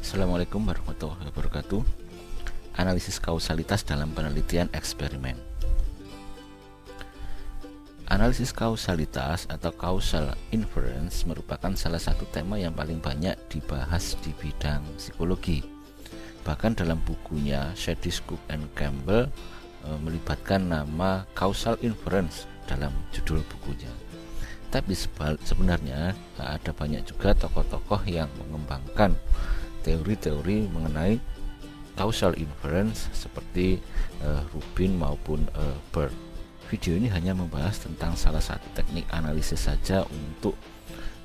Assalamualaikum warahmatullahi wabarakatuh. Analisis kausalitas dalam penelitian eksperimen. Analisis kausalitas atau causal inference merupakan salah satu tema yang paling banyak dibahas di bidang psikologi. Bahkan dalam bukunya Shadis, Cook and Campbell melibatkan nama causal inference dalam judul bukunya. Tapi sebenarnya ada banyak juga tokoh-tokoh yang mengembangkan teori-teori mengenai causal inference seperti Rubin maupun Bird. Video ini hanya membahas tentang salah satu teknik analisis saja untuk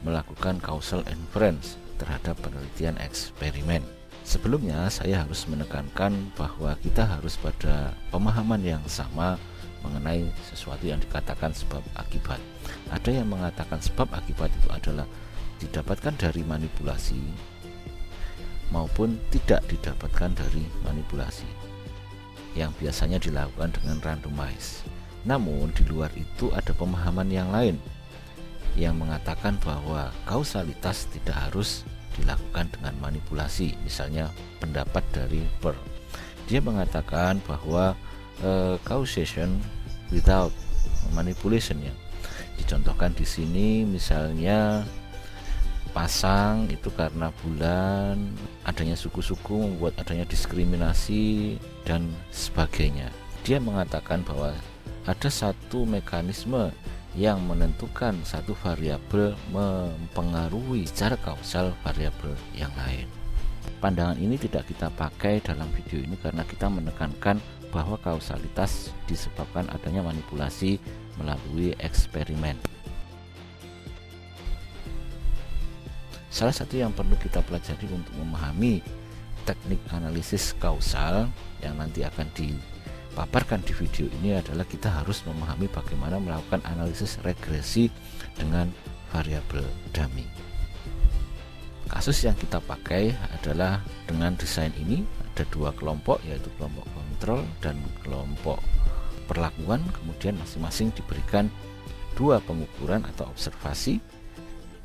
melakukan causal inference terhadap penelitian eksperimen. Sebelumnya saya harus menekankan bahwa kita harus pada pemahaman yang sama mengenai sesuatu yang dikatakan sebab akibat. Ada yang mengatakan sebab akibat itu adalah didapatkan dari manipulasi maupun tidak didapatkan dari manipulasi yang biasanya dilakukan dengan randomize. Namun di luar itu ada pemahaman yang lain yang mengatakan bahwa kausalitas tidak harus dilakukan dengan manipulasi. Misalnya pendapat dari Pearl, dia mengatakan bahwa causation without manipulation, ya dicontohkan di sini misalnya pasang itu karena bulan, adanya suku-suku membuat adanya diskriminasi dan sebagainya. Dia mengatakan bahwa ada satu mekanisme yang menentukan satu variabel mempengaruhi secara kausal variabel yang lain. Pandangan ini tidak kita pakai dalam video ini karena kita menekankan bahwa kausalitas disebabkan adanya manipulasi melalui eksperimen. Salah satu yang perlu kita pelajari untuk memahami teknik analisis kausal yang nanti akan dipaparkan di video ini adalah kita harus memahami bagaimana melakukan analisis regresi dengan variabel dummy. Kasus yang kita pakai adalah dengan desain ini, ada dua kelompok, yaitu kelompok kontrol dan kelompok perlakuan. Kemudian masing-masing diberikan dua pengukuran atau observasi.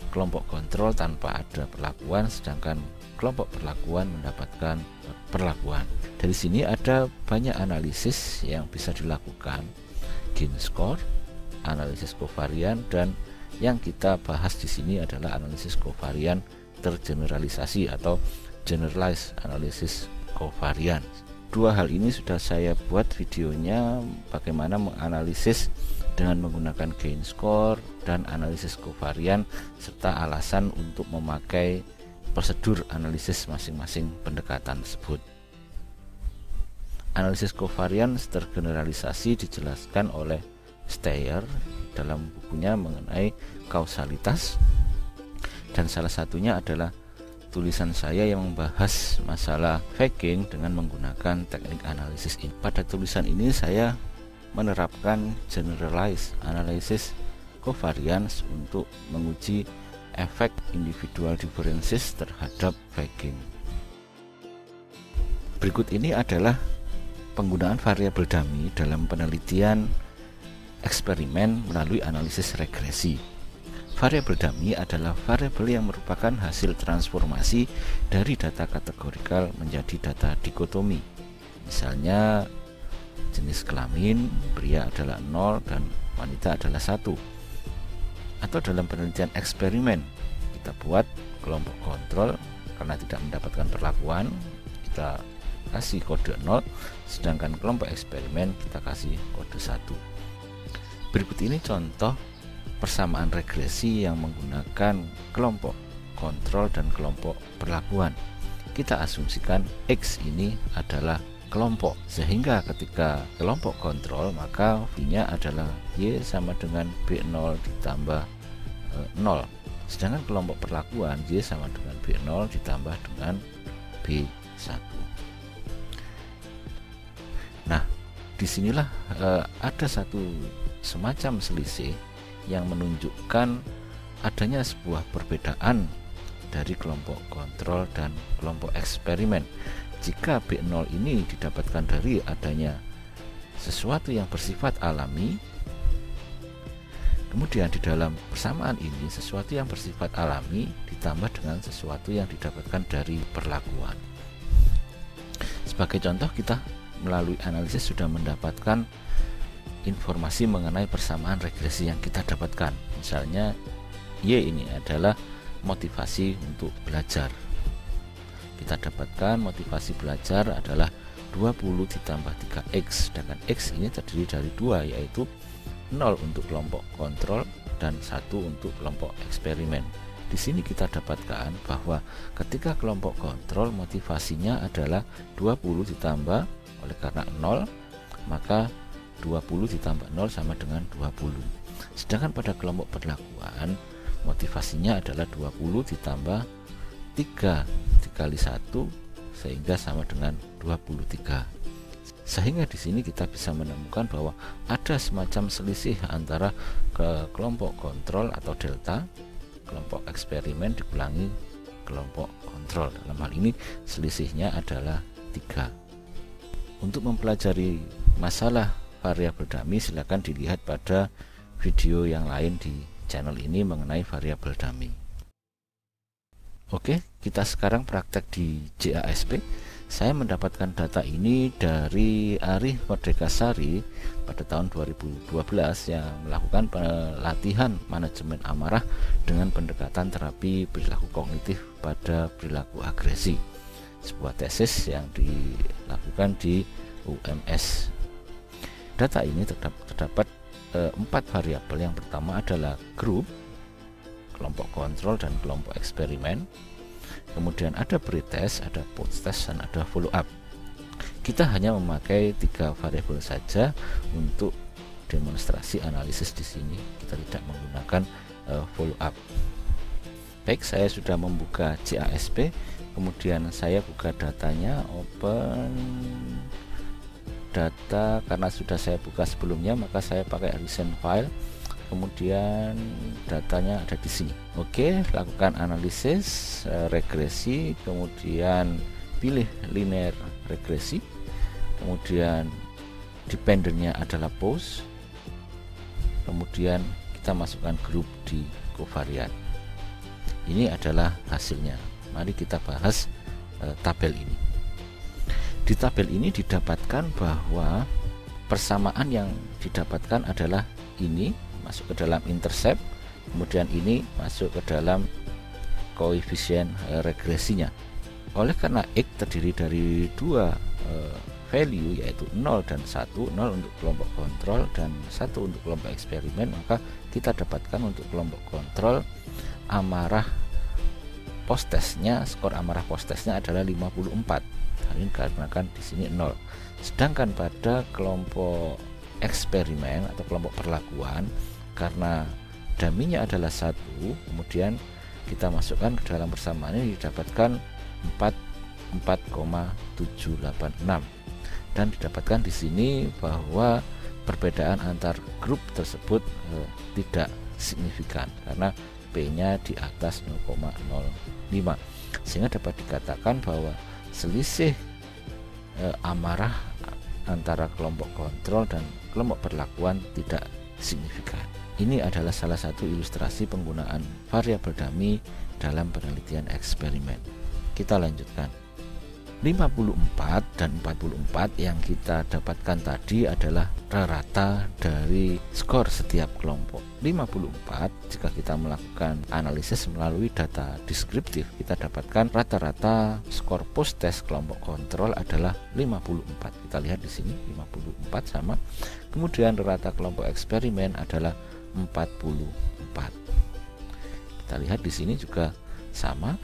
Kelompok kontrol tanpa ada perlakuan, sedangkan kelompok perlakuan mendapatkan perlakuan. Dari sini ada banyak analisis yang bisa dilakukan, gain score, analisis kovarian, dan yang kita bahas di sini adalah analisis kovarian tergeneralisasi atau generalized analysis kovarian. Dua hal ini sudah saya buat videonya bagaimana menganalisis dengan menggunakan gain score dan analisis kovarian serta alasan untuk memakai prosedur analisis masing-masing pendekatan tersebut. Analisis kovarian tergeneralisasi dijelaskan oleh Steyer dalam bukunya mengenai kausalitas, dan salah satunya adalah tulisan saya yang membahas masalah faking dengan menggunakan teknik analisis ini. Pada tulisan ini saya menerapkan generalized analysis covariance untuk menguji efek individual differences terhadap faking. Berikut ini adalah penggunaan variabel dummy dalam penelitian eksperimen melalui analisis regresi. Variabel dummy adalah variabel yang merupakan hasil transformasi dari data kategorikal menjadi data dikotomi. Misalnya jenis kelamin pria adalah 0 dan wanita adalah 1. Atau dalam penelitian eksperimen kita buat kelompok kontrol karena tidak mendapatkan perlakuan, kita kasih kode 0, sedangkan kelompok eksperimen kita kasih kode 1. Berikut ini contoh persamaan regresi yang menggunakan kelompok kontrol dan kelompok perlakuan. Kita asumsikan X ini adalah kelompok, sehingga ketika kelompok kontrol maka V-nya adalah Y sama dengan B0 ditambah 0, sedangkan kelompok perlakuan Y sama dengan B0 ditambah dengan B1. Nah, disinilah ada satu semacam selisih yang menunjukkan adanya sebuah perbedaan dari kelompok kontrol dan kelompok eksperimen. Jika B0 ini didapatkan dari adanya sesuatu yang bersifat alami, Kemudian di dalam persamaan ini sesuatu yang bersifat alami ditambah dengan sesuatu yang didapatkan dari perlakuan. Sebagai contoh, kita melalui analisis sudah mendapatkan informasi mengenai persamaan regresi yang kita dapatkan. Misalnya Y ini adalah motivasi untuk belajar. Kita dapatkan motivasi belajar adalah 20 ditambah 3X, sedangkan X ini terdiri dari 2, yaitu 0 untuk kelompok kontrol dan 1 untuk kelompok eksperimen. Di sini kita dapatkan bahwa ketika kelompok kontrol motivasinya adalah 20 ditambah, oleh karena 0 maka 20 ditambah 0 sama dengan 20. Sedangkan pada kelompok perlakuan motivasinya adalah 20 ditambah 3 dikali 1 sehingga sama dengan 23. Sehingga di sini kita bisa menemukan bahwa ada semacam selisih antara kelompok kontrol atau delta, kelompok eksperimen dikurangi kelompok kontrol. Dalam hal ini selisihnya adalah 3. Untuk mempelajari masalah variabel dummy, silakan dilihat pada video yang lain di channel ini mengenai variabel dummy. Oke, kita sekarang praktek di JASP. Saya mendapatkan data ini dari Ari Merdekasari pada tahun 2012 yang melakukan pelatihan manajemen amarah dengan pendekatan terapi perilaku kognitif pada perilaku agresi. Sebuah tesis yang dilakukan di UMS. Data ini terdapat 4 variabel. Yang pertama adalah grup, kelompok kontrol dan kelompok eksperimen. Kemudian ada pretest, ada post-test, dan ada follow up. Kita hanya memakai 3 variabel saja untuk demonstrasi analisis di sini. Kita tidak menggunakan follow up. Baik, saya sudah membuka JASP. Kemudian saya buka datanya, open data. Karena sudah saya buka sebelumnya, maka saya pakai recent file. Kemudian datanya ada di sini. Oke, lakukan analisis regresi, kemudian pilih linear regresi, kemudian dependennya adalah post, kemudian kita masukkan grup di covariant. Ini adalah hasilnya. Mari kita bahas tabel ini. Di tabel ini didapatkan bahwa persamaan yang didapatkan adalah ini masuk ke dalam intercept, kemudian ini masuk ke dalam koefisien regresinya. Oleh karena X terdiri dari 2 value, yaitu 0 dan 1, 0 untuk kelompok kontrol dan 1 untuk kelompok eksperimen, maka kita dapatkan untuk kelompok kontrol amarah post-testnya, skor amarah post-testnya adalah 54. Hal ini dikarenakan di sini 0. Sedangkan pada kelompok eksperimen atau kelompok perlakuan, karena dummy-nya adalah 1, kemudian kita masukkan ke dalam persamaan ini didapatkan 4,786, dan didapatkan di sini bahwa perbedaan antar grup tersebut tidak signifikan karena P-nya di atas 0,05, sehingga dapat dikatakan bahwa selisih amarah antara kelompok kontrol dan kelompok perlakuan tidak signifikan. Ini adalah salah satu ilustrasi penggunaan variabel dummy dalam penelitian eksperimen. Kita lanjutkan. 54 dan 44 yang kita dapatkan tadi adalah rata dari skor setiap kelompok. 54 jika kita melakukan analisis melalui data deskriptif, kita dapatkan rata-rata skor post test kelompok kontrol adalah 54. Kita lihat di sini 54 sama. Kemudian rata kelompok eksperimen adalah 44. Kita lihat di sini juga sama.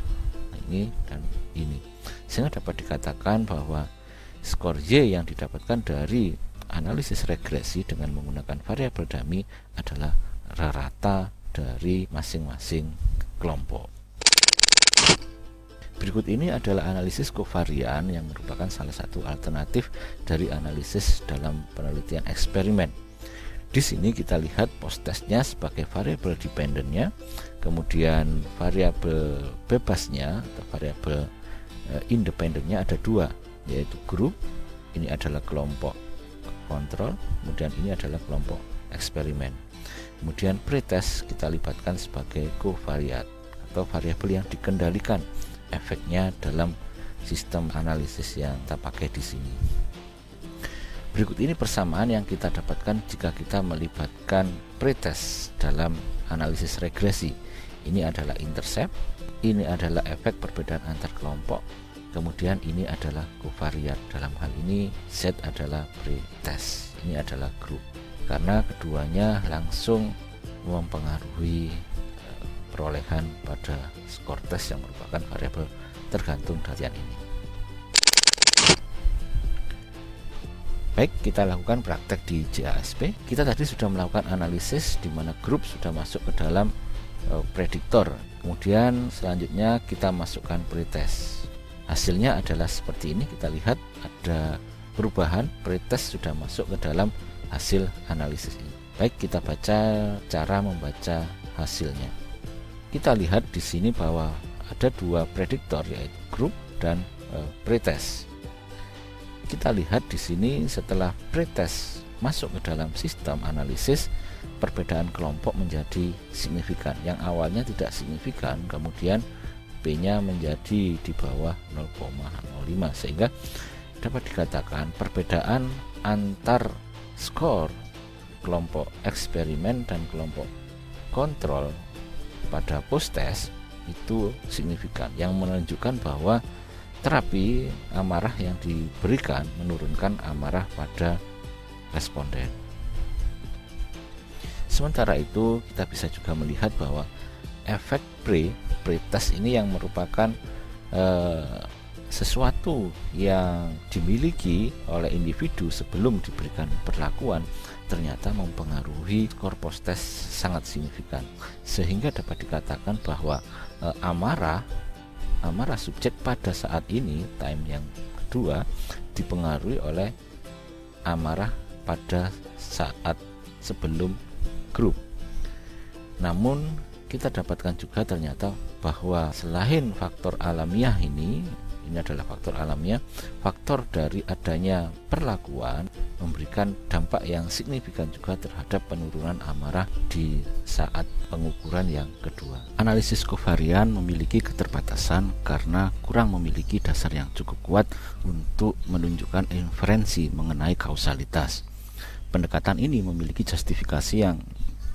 Nah, ini dan ini. Sehingga dapat dikatakan bahwa skor Y yang didapatkan dari analisis regresi dengan menggunakan variabel dummy adalah rata dari masing-masing kelompok. Berikut ini adalah analisis kovarian yang merupakan salah satu alternatif dari analisis dalam penelitian eksperimen. Di sini kita lihat post-testnya sebagai variabel dependennya, kemudian variabel bebasnya atau variabel independennya ada 2, yaitu grup, ini adalah kelompok kontrol, kemudian ini adalah kelompok eksperimen. Kemudian pretest kita libatkan sebagai covariat atau variabel yang dikendalikan efeknya dalam sistem analisis yang kita pakai di sini. Berikut ini persamaan yang kita dapatkan jika kita melibatkan pretest dalam analisis regresi. Ini adalah intercept, ini adalah efek perbedaan antar kelompok, kemudian ini adalah covariat. Dalam hal ini Z adalah pretest, ini adalah grup, karena keduanya langsung mempengaruhi perolehan pada skor tes yang merupakan variabel tergantung data ini. Baik, kita lakukan praktek di JASP. Kita tadi sudah melakukan analisis di mana grup sudah masuk ke dalam prediktor. Kemudian selanjutnya kita masukkan pretest. Hasilnya adalah seperti ini. Kita lihat ada perubahan, pretest sudah masuk ke dalam hasil analisis ini. Baik, kita baca cara membaca hasilnya. Kita lihat di sini bahwa ada dua prediktor, yaitu grup dan pretest. Kita lihat di sini setelah pretest masuk ke dalam sistem analisis, perbedaan kelompok menjadi signifikan. Yang awalnya tidak signifikan, kemudian P-nya menjadi di bawah 0,05, sehingga dapat dikatakan perbedaan antar skor kelompok eksperimen dan kelompok kontrol pada post test itu signifikan, yang menunjukkan bahwa terapi amarah yang diberikan menurunkan amarah pada responden. Sementara itu kita bisa juga melihat bahwa efek pretest ini yang merupakan sesuatu yang dimiliki oleh individu sebelum diberikan perlakuan ternyata mempengaruhi skor post test sangat signifikan, sehingga dapat dikatakan bahwa amarah subjek pada saat ini, time yang kedua, dipengaruhi oleh amarah pada saat sebelum grup. Namun kita dapatkan juga ternyata bahwa selain faktor alamiah ini adalah faktor alamiah, faktor dari adanya perlakuan memberikan dampak yang signifikan juga terhadap penurunan amarah di saat pengukuran yang kedua. Analisis kovarian memiliki keterbatasan karena kurang memiliki dasar yang cukup kuat untuk menunjukkan inferensi mengenai kausalitas. Pendekatan ini memiliki justifikasi yang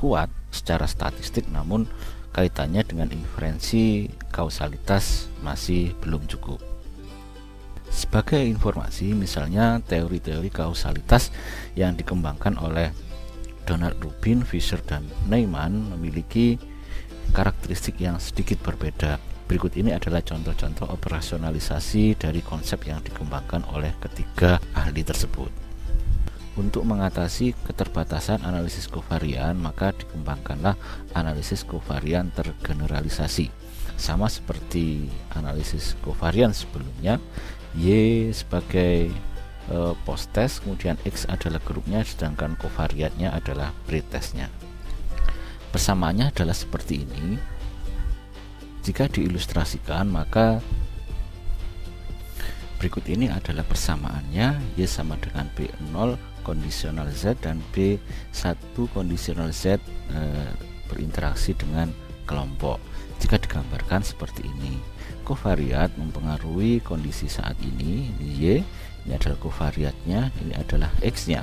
kuat secara statistik, namun kaitannya dengan inferensi kausalitas masih belum cukup. Sebagai informasi, misalnya teori-teori kausalitas yang dikembangkan oleh Donald Rubin, Fisher, dan Neyman memiliki karakteristik yang sedikit berbeda. Berikut ini adalah contoh-contoh operasionalisasi dari konsep yang dikembangkan oleh ketiga ahli tersebut. Untuk mengatasi keterbatasan analisis kovarian, maka dikembangkanlah analisis kovarian tergeneralisasi. Sama seperti analisis kovarian sebelumnya, Y sebagai post test, kemudian X adalah grupnya, sedangkan kovariatnya adalah pretestnya. Persamaannya adalah seperti ini. Jika diilustrasikan, maka berikut ini adalah persamaannya. Y sama dengan B0 kondisional Z dan B1 kondisional Z berinteraksi dengan kelompok. Jika digambarkan seperti ini, kovariat mempengaruhi kondisi saat ini Y, ini adalah kovariatnya, ini adalah X-nya.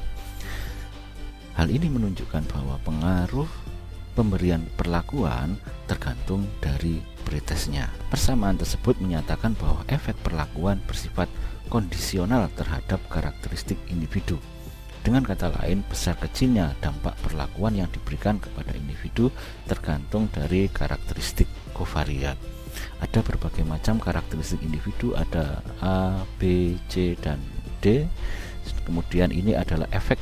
Hal ini menunjukkan bahwa pengaruh pemberian perlakuan tergantung dari pretestnya. Persamaan tersebut menyatakan bahwa efek perlakuan bersifat kondisional terhadap karakteristik individu. Dengan kata lain, besar kecilnya dampak perlakuan yang diberikan kepada individu tergantung dari karakteristik kovariat. Ada berbagai macam karakteristik individu, ada A, B, C, dan D. Kemudian ini adalah efek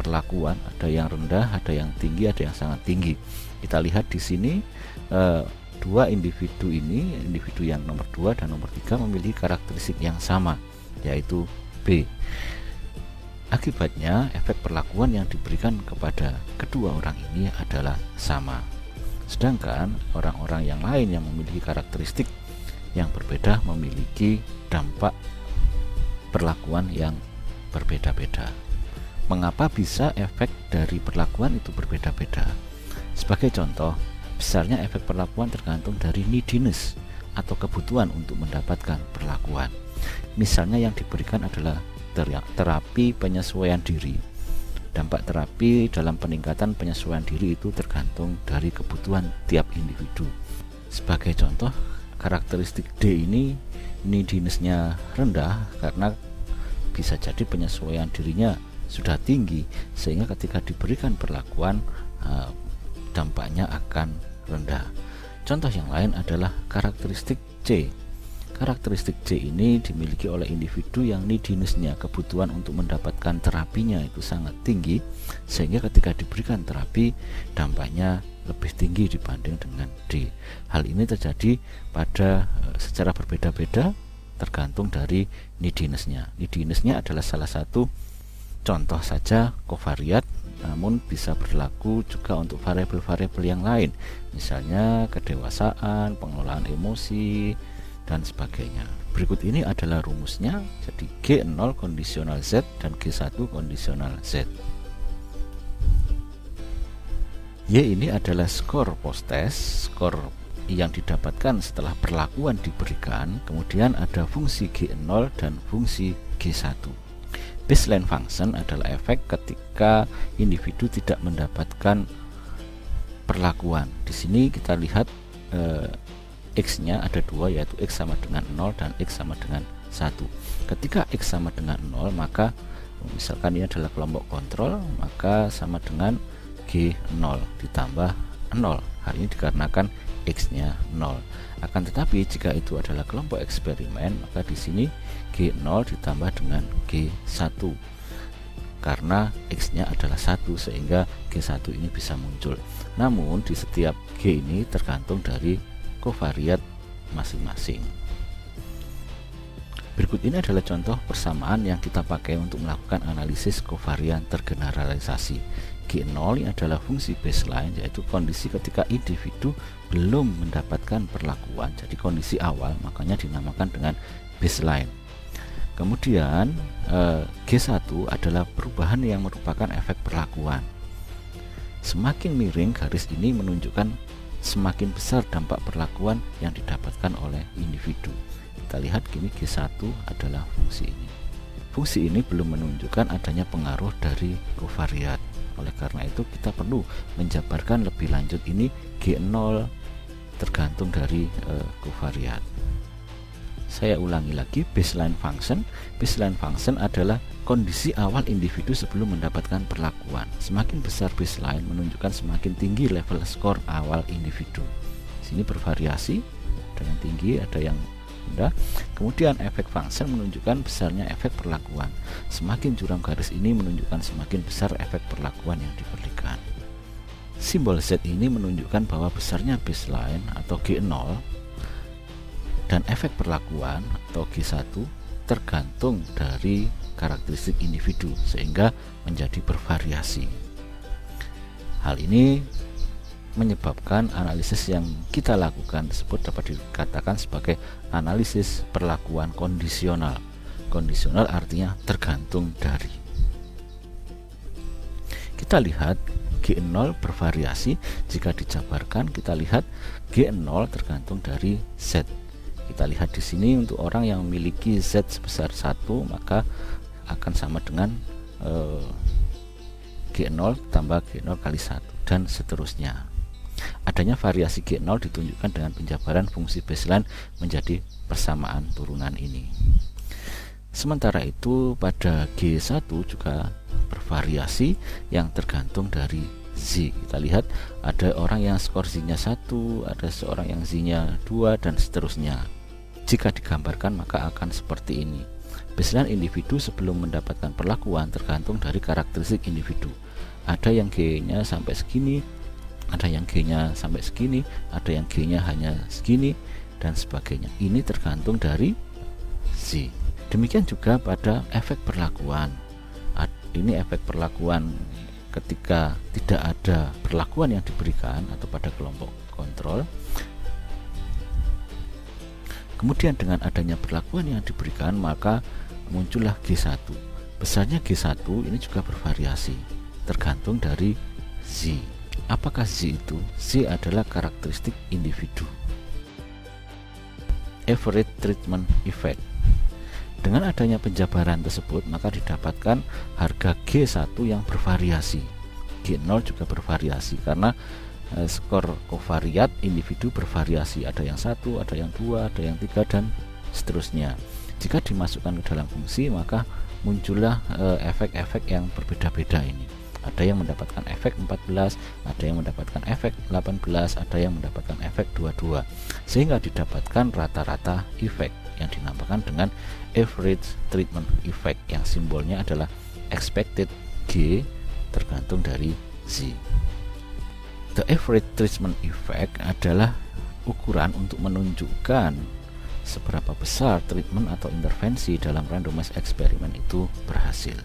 perlakuan, ada yang rendah, ada yang tinggi, ada yang sangat tinggi. Kita lihat di sini dua individu ini, individu yang nomor 2 dan nomor 3 memiliki karakteristik yang sama, yaitu B. Akibatnya efek perlakuan yang diberikan kepada kedua orang ini adalah sama. Sedangkan orang-orang yang lain yang memiliki karakteristik yang berbeda memiliki dampak perlakuan yang berbeda-beda. Mengapa bisa efek dari perlakuan itu berbeda-beda? Sebagai contoh, besarnya efek perlakuan tergantung dari neediness atau kebutuhan untuk mendapatkan perlakuan. Misalnya yang diberikan adalah terapi penyesuaian diri. Dampak terapi dalam peningkatan penyesuaian diri itu tergantung dari kebutuhan tiap individu. Sebagai contoh, karakteristik D ini neediness-nya rendah karena bisa jadi penyesuaian dirinya sudah tinggi, sehingga ketika diberikan perlakuan dampaknya akan rendah. Contoh yang lain adalah karakteristik C. Karakteristik C ini dimiliki oleh individu yang neediness-nya, kebutuhan untuk mendapatkan terapinya itu sangat tinggi, sehingga ketika diberikan terapi dampaknya lebih tinggi dibanding dengan D. Hal ini terjadi pada secara berbeda-beda tergantung dari neediness-nya. Neediness-nya adalah salah satu contoh saja kovariat, namun bisa berlaku juga untuk variabel-variabel yang lain, misalnya kedewasaan, pengelolaan emosi, dan sebagainya. Berikut ini adalah rumusnya. Jadi G0 kondisional Z dan G1 kondisional Z. Y ini adalah skor post test, skor yang didapatkan setelah perlakuan diberikan. Kemudian ada fungsi G0 dan fungsi G1. Baseline function adalah efek ketika individu tidak mendapatkan perlakuan. Di sini kita lihat X-nya ada dua, yaitu X sama dengan 0 dan X sama dengan 1. Ketika X sama dengan 0, maka misalkan ini adalah kelompok kontrol, maka sama dengan G0 ditambah 0. Hal ini dikarenakan X-nya 0. Akan tetapi jika itu adalah kelompok eksperimen, maka di sini G0 ditambah dengan G1. Karena X-nya adalah 1, sehingga G1 ini bisa muncul. Namun di setiap G ini tergantung dari kovariat masing-masing. Berikut ini adalah contoh persamaan yang kita pakai untuk melakukan analisis kovarian tergeneralisasi. G0 ini adalah fungsi baseline, yaitu kondisi ketika individu belum mendapatkan perlakuan. Jadi kondisi awal, makanya dinamakan dengan baseline. Kemudian G1 adalah perubahan yang merupakan efek perlakuan. Semakin miring garis ini menunjukkan semakin besar dampak perlakuan yang didapatkan oleh individu. Kita lihat kini G1 adalah fungsi ini. Fungsi ini belum menunjukkan adanya pengaruh dari kovariat. Oleh karena itu kita perlu menjabarkan lebih lanjut ini G0 tergantung dari kovariat. Saya ulangi lagi, baseline function. Baseline function adalah kondisi awal individu sebelum mendapatkan perlakuan. Semakin besar baseline menunjukkan semakin tinggi level skor awal individu. Sini bervariasi, ada yang tinggi, ada yang rendah. Kemudian efek function menunjukkan besarnya efek perlakuan. Semakin curam garis ini menunjukkan semakin besar efek perlakuan yang diberikan. Simbol Z ini menunjukkan bahwa besarnya baseline atau G0 dan efek perlakuan atau G1 tergantung dari karakteristik individu, sehingga menjadi bervariasi. Hal ini menyebabkan analisis yang kita lakukan tersebut dapat dikatakan sebagai analisis perlakuan kondisional. Kondisional artinya tergantung dari. Kita lihat G0 bervariasi. Jika dijabarkan, kita lihat G0 tergantung dari Z. Kita lihat di sini untuk orang yang memiliki Z sebesar 1, maka akan sama dengan G0 tambah G0 kali 1 dan seterusnya. Adanya variasi G0 ditunjukkan dengan penjabaran fungsi baseline menjadi persamaan turunan ini. Sementara itu pada G1 juga bervariasi yang tergantung dari Z. Kita lihat ada orang yang skor Z-nya 1, ada seorang yang Z-nya 2 dan seterusnya. Jika digambarkan maka akan seperti ini. Baseline individu sebelum mendapatkan perlakuan tergantung dari karakteristik individu. Ada yang G-nya sampai segini, ada yang G-nya sampai segini, ada yang G-nya hanya segini, dan sebagainya. Ini tergantung dari Z. Demikian juga pada efek perlakuan. Ini efek perlakuan ketika tidak ada perlakuan yang diberikan atau pada kelompok kontrol. Kemudian dengan adanya perlakuan yang diberikan, maka muncullah G1. Besarnya G1 ini juga bervariasi tergantung dari Z. Apakah Z itu? Z adalah karakteristik individu. Average treatment effect. Dengan adanya penjabaran tersebut, maka didapatkan harga G1 yang bervariasi. G0 juga bervariasi karena skor kovariat individu bervariasi. Ada yang 1, ada yang 2, ada yang 3, dan seterusnya. Jika dimasukkan ke dalam fungsi, maka muncullah efek-efek yang berbeda-beda ini. Ada yang mendapatkan efek 14, ada yang mendapatkan efek 18, ada yang mendapatkan efek 22, sehingga didapatkan rata-rata efek yang dinamakan dengan average treatment effect, yang simbolnya adalah expected G tergantung dari Z. The average treatment effect adalah ukuran untuk menunjukkan seberapa besar treatment atau intervensi dalam randomized eksperimen itu berhasil.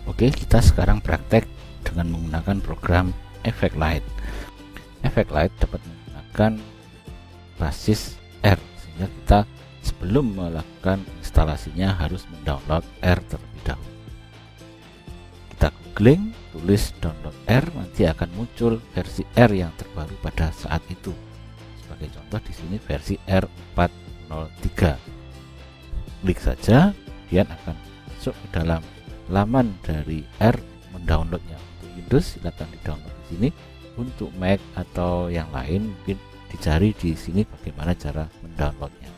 Oke, kita sekarang praktek dengan menggunakan program EffectLite. EffectLite dapat menggunakan basis R, sehingga kita sebelum melakukan instalasinya harus mendownload R terlebih dahulu. Kita googling, tulis download R, nanti akan muncul versi R yang terbaru pada saat itu. Sebagai contoh di sini versi R403. Klik saja, kemudian akan masuk ke dalam laman dari R mendownloadnya. Untuk Windows silakan di-download di sini. Untuk Mac atau yang lain mungkin dicari di sini bagaimana cara mendownloadnya.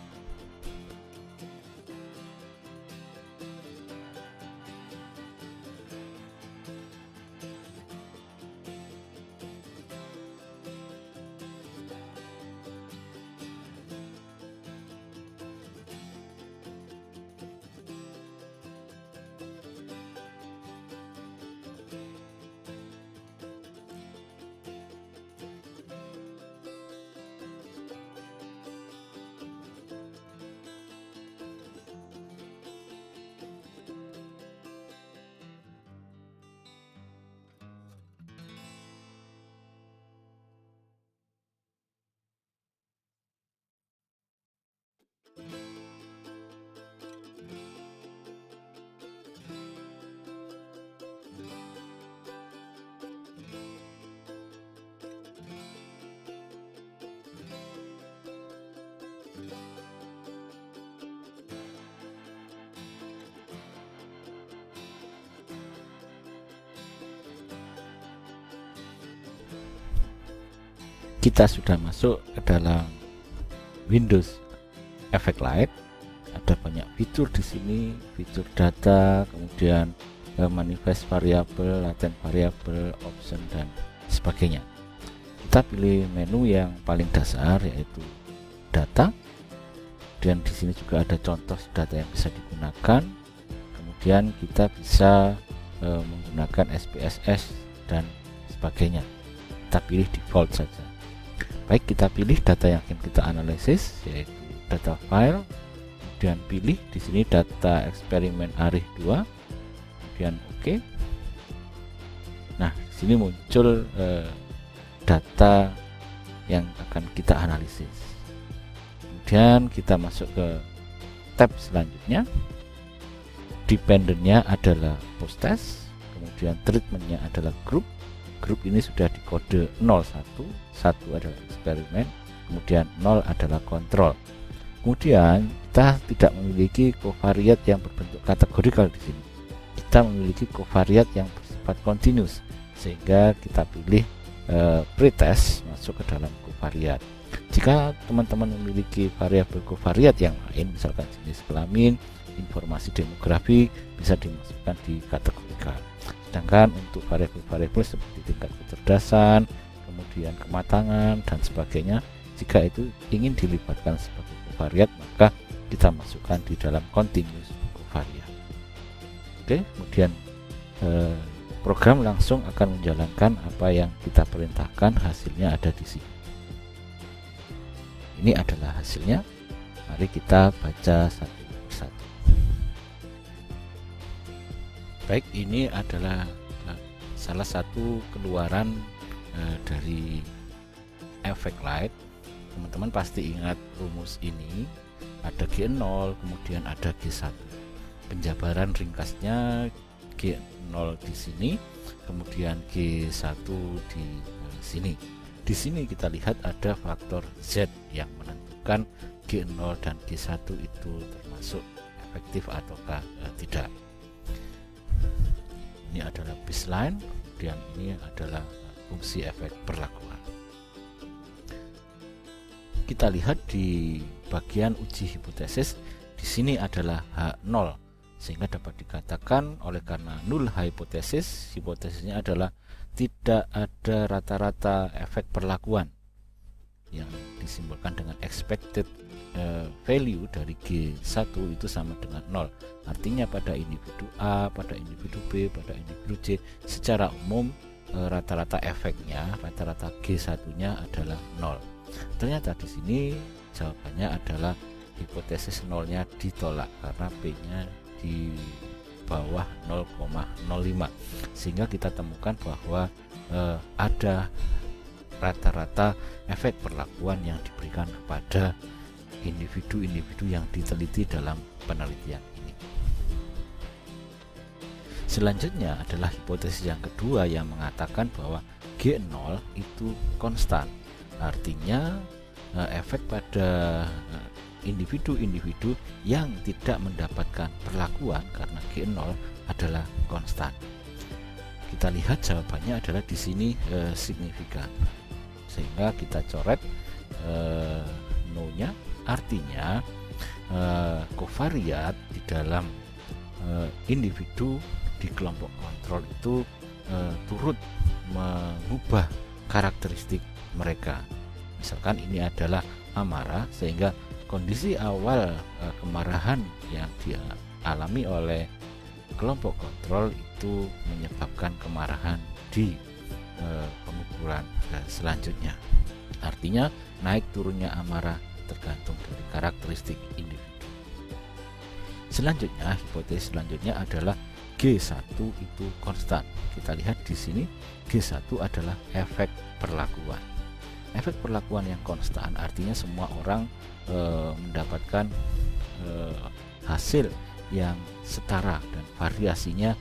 Kita sudah masuk ke dalam Windows EffectLite. Ada banyak fitur di sini, fitur data, kemudian manifest variabel, latent variabel, option, dan sebagainya. Kita pilih menu yang paling dasar, yaitu data. Dan di sini juga ada contoh data yang bisa digunakan. Kemudian kita bisa menggunakan SPSS dan sebagainya. Kita pilih default saja. Baik, kita pilih data yang akan kita analisis, yaitu data file, kemudian pilih di sini data eksperimen ARIH 2, kemudian OK. Nah, di sini muncul data yang akan kita analisis. Kemudian kita masuk ke tab selanjutnya. Dependentnya adalah post test, kemudian treatmentnya adalah group. Grup ini sudah di kode 01, 1 adalah eksperimen, kemudian 0 adalah kontrol. Kemudian kita tidak memiliki kovariat yang berbentuk kategorikal di sini. Kita memiliki kovariat yang bersifat continuous, sehingga kita pilih pretest masuk ke dalam kovariat. Jika teman-teman memiliki variabel kovariat yang lain, misalkan jenis kelamin, informasi demografi, bisa dimasukkan di kategorikal. Sedangkan untuk variabel-variabel seperti tingkat kecerdasan, kemudian kematangan, dan sebagainya, jika itu ingin dilibatkan sebagai kovariat, maka kita masukkan di dalam continuous kovariat. Oke, kemudian program langsung akan menjalankan apa yang kita perintahkan. Hasilnya ada di sini. Ini adalah hasilnya. Mari kita baca satu persatu. Baik, ini adalah salah satu keluaran dari EffectLite. Teman-teman pasti ingat rumus ini. Ada G0, kemudian ada G1. Penjabaran ringkasnya, G G0 di sini, kemudian G1 di sini. Di sini kita lihat ada faktor Z yang menentukan G0 dan G1 itu termasuk efektif ataukah tidak. Ini adalah baseline, kemudian ini adalah fungsi efek perlakuan. Kita lihat di bagian uji hipotesis, di sini adalah H0, sehingga dapat dikatakan oleh karena null hipotesis, hipotesisnya adalah tidak ada rata-rata efek perlakuan yang disimbolkan dengan expected value dari G1 itu sama dengan 0. Artinya pada individu A, pada individu B, pada individu C secara umum rata-rata efeknya, rata-rata G1-nya adalah 0. Ternyata di sini jawabannya adalah hipotesis 0-nya ditolak karena P-nya di bawah 0,05, sehingga kita temukan bahwa ada rata-rata efek perlakuan yang diberikan kepada individu-individu yang diteliti dalam penelitian ini. Selanjutnya adalah hipotesis yang kedua yang mengatakan bahwa G0 itu konstan, artinya efek pada individu-individu yang tidak mendapatkan perlakuan karena G0 adalah konstan. Kita lihat jawabannya adalah di sini signifikan, sehingga kita coret no-nya, artinya kovariat di dalam individu di kelompok kontrol itu turut mengubah karakteristik mereka. Misalkan ini adalah amarah, sehingga kondisi awal kemarahan yang dialami oleh kelompok kontrol itu menyebabkan kemarahan di pengukuran selanjutnya. Artinya naik turunnya amarah tergantung dari karakteristik individu. Selanjutnya, hipotesis selanjutnya adalah G1 itu konstan. Kita lihat di sini G1 adalah efek perlakuan. Efek perlakuan yang konstan artinya semua orang mendapatkan hasil yang setara dan variasinya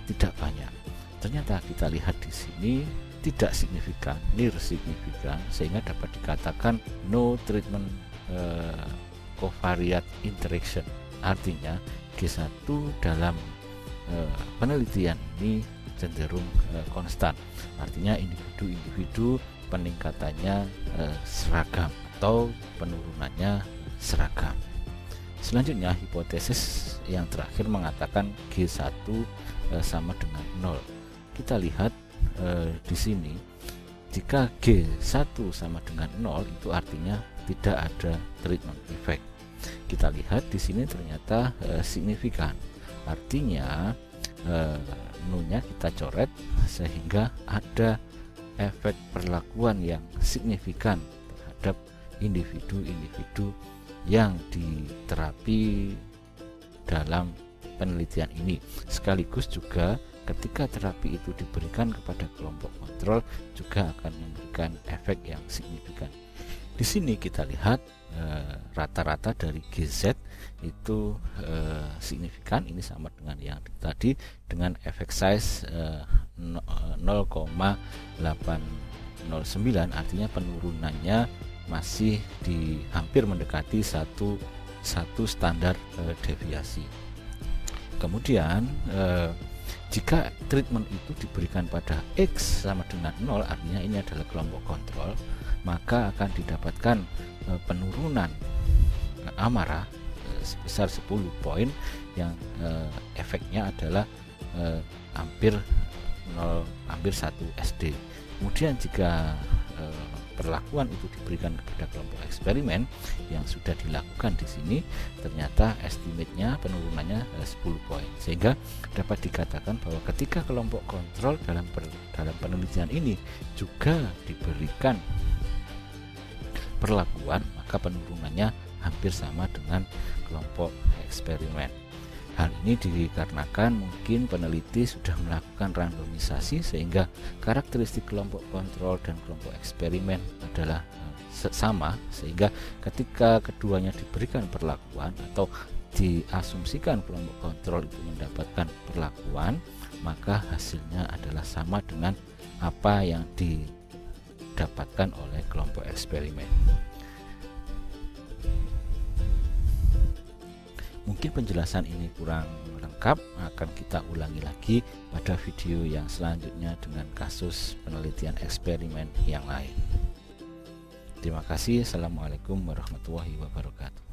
tidak banyak. Ternyata kita lihat di sini tidak signifikan, near signifikan, sehingga dapat dikatakan no treatment covariate interaction. Artinya G1 dalam penelitian ini cenderung konstan. Artinya individu-individu peningkatannya seragam atau penurunannya seragam. Selanjutnya, hipotesis yang terakhir mengatakan G1 sama dengan 0. Kita lihat di sini, jika G1 sama dengan 0 itu artinya tidak ada treatment effect. Kita lihat di sini ternyata signifikan. Artinya no-nya kita coret sehingga ada efek perlakuan yang signifikan terhadap individu-individu yang diterapi dalam penelitian ini. Sekaligus juga ketika terapi itu diberikan kepada kelompok kontrol juga akan memberikan efek yang signifikan. Di sini kita lihat rata-rata dari GZ itu signifikan. Ini sama dengan yang tadi dengan efek size 0,809, artinya penurunannya masih hampir mendekati satu standar deviasi. Kemudian jika treatment itu diberikan pada X sama dengan 0, artinya ini adalah kelompok kontrol, maka akan didapatkan penurunan amarah sebesar 10 poin yang efeknya adalah hampir 1 SD. Kemudian jika perlakuan itu diberikan kepada kelompok eksperimen yang sudah dilakukan di sini, ternyata estimate-nya penurunannya 10 poin, sehingga dapat dikatakan bahwa ketika kelompok kontrol dalam penelitian ini juga diberikan perlakuan, maka penurunannya hampir sama dengan kelompok eksperimen. Hal ini dikarenakan mungkin peneliti sudah melakukan randomisasi sehingga karakteristik kelompok kontrol dan kelompok eksperimen adalah sama, sehingga ketika keduanya diberikan perlakuan atau diasumsikan kelompok kontrol itu mendapatkan perlakuan, maka hasilnya adalah sama dengan apa yang didapatkan oleh kelompok eksperimen. Mungkin penjelasan ini kurang lengkap, akan kita ulangi lagi pada video yang selanjutnya dengan kasus penelitian eksperimen yang lain. Terima kasih. Assalamualaikum warahmatullahi wabarakatuh.